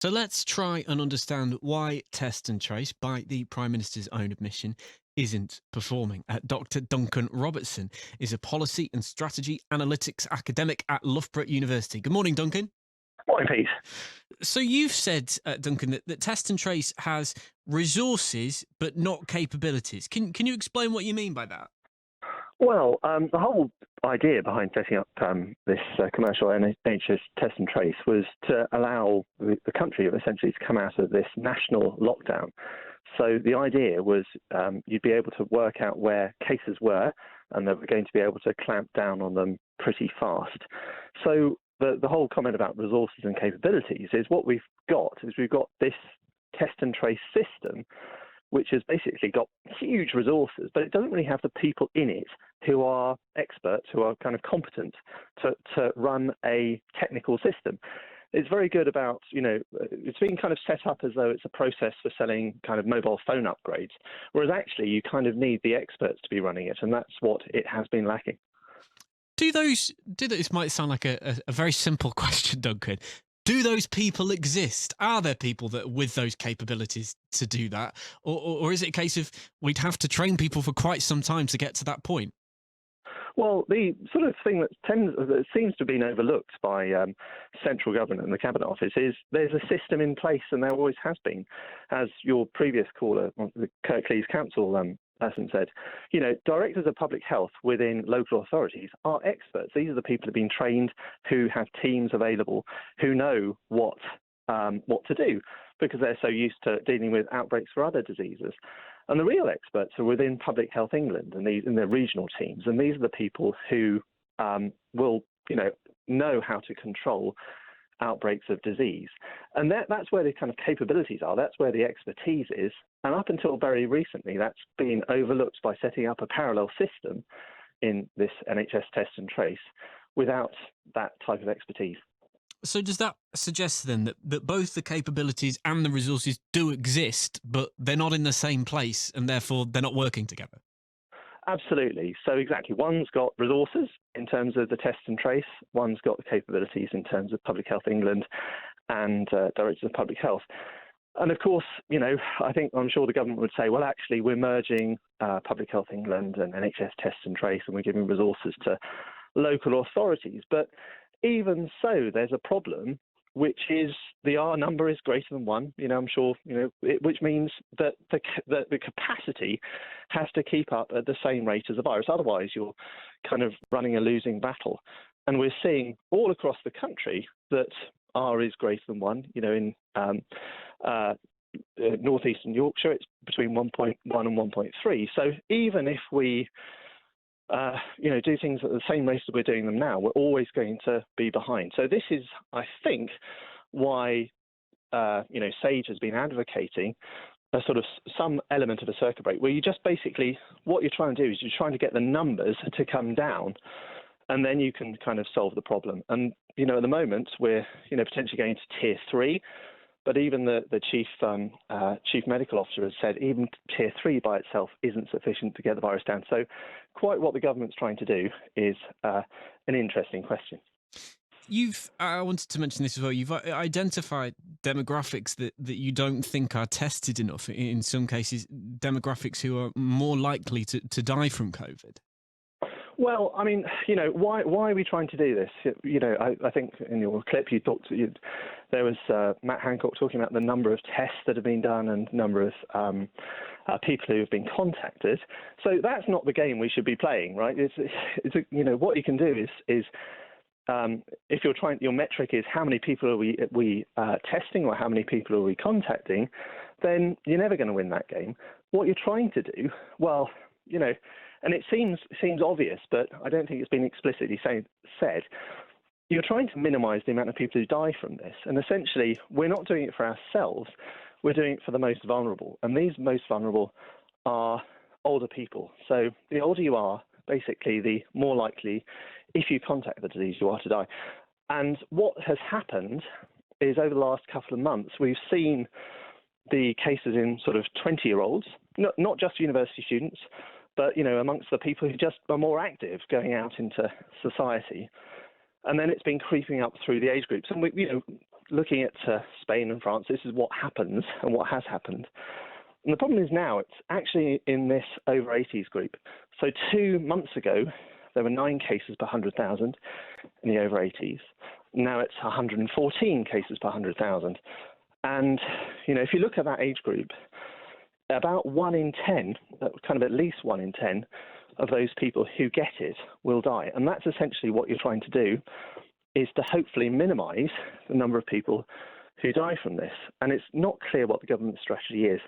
So let's try and understand why Test and Trace, by the Prime Minister's own admission, isn't performing. Dr. Duncan Robertson is a policy and strategy analytics academic at Loughborough University. Good morning, Duncan. Morning, Pete. So you've said, Duncan, that Test and Trace has resources but not capabilities. Can you explain what you mean by that? Well, the whole idea behind setting up this commercial NHS test and trace was to allow the country essentially to come out of this national lockdown. So the idea was you'd be able to work out where cases were, and that we're going to be able to clamp down on them pretty fast. So the whole comment about resources and capabilities is what we've got this test and trace system, which has basically got huge resources, but it doesn't really have the people in it who are experts, who are kind of competent to run a technical system. It's very good about, it's been kind of set up as though it's a process for selling kind of mobile phone upgrades, whereas actually you kind of need the experts to be running it, and that's what it has been lacking. This might sound like a very simple question, Duncan. Do those people exist? Are there people that with those capabilities to do that? Or is it a case of we'd have to train people for quite some time to get to that point? Well, the sort of thing that seems to have been overlooked by central government and the Cabinet Office is there's a system in place, and there always has been. As your previous caller, the Kirklees Council person said, directors of public health within local authorities are experts. These are the people who've been trained, who have teams available, who know what to do, because they're so used to dealing with outbreaks for other diseases. And the real experts are within Public Health England and in their regional teams. And these are the people who will, know how to control outbreaks of disease. And that's where the kind of capabilities are. That's where the expertise is. And up until very recently, that's been overlooked by setting up a parallel system in this NHS test and trace without that type of expertise. So does that suggest then that both the capabilities and the resources do exist, but they're not in the same place and therefore they're not working together? Absolutely. So exactly. One's got resources in terms of the test and trace. One's got the capabilities in terms of Public Health England and Directors of Public Health. And of course, I'm sure the government would say, well, actually, we're merging Public Health England and NHS test and trace, and we're giving resources to local authorities. But even so, there's a problem, which is the R number is greater than one. I'm sure, which means that the capacity has to keep up at the same rate as the virus. Otherwise, you're kind of running a losing battle. And we're seeing all across the country that R is greater than one. In northeastern Yorkshire, it's between 1.1 and 1.3. So even if we do things at the same rate as we're doing them now, we're always going to be behind. So this is, I think, why, SAGE has been advocating a sort of some element of a circuit break, where you just basically, what you're trying to do is you're trying to get the numbers to come down, and then you can kind of solve the problem. And, at the moment, we're, potentially going to tier 3. But even the chief medical officer has said even tier 3 by itself isn't sufficient to get the virus down. So quite what the government's trying to do is an interesting question. I wanted to mention this as well. You've identified demographics that you don't think are tested enough. In some cases, demographics who are more likely to die from COVID. Well, why are we trying to do this? I think in your clip there was Matt Hancock talking about the number of tests that have been done and number of people who have been contacted. So that's not the game we should be playing, right? What you can do is if your metric is how many people are we testing or how many people are we contacting, then you're never going to win that game. What you're trying to do, well, and it seems obvious, but I don't think it's been explicitly said. You're trying to minimise the amount of people who die from this. And essentially, we're not doing it for ourselves. We're doing it for the most vulnerable. And these most vulnerable are older people. So the older you are, basically, the more likely, if you contact the disease, you are to die. And what has happened is over the last couple of months, we've seen the cases in sort of 20-year-olds, not just university students, but, amongst the people who just are more active going out into society. And then it's been creeping up through the age groups. And, looking at Spain and France, this is what happens and what has happened. And the problem is now it's actually in this over 80s group. So 2 months ago, there were 9 cases per 100,000 in the over 80s. Now it's 114 cases per 100,000. And, if you look at that age group, about 1 in 10, kind of at least 1 in 10 of those people who get it will die. And that's essentially what you're trying to do, is to hopefully minimize the number of people who die from this. And it's not clear what the government strategy is.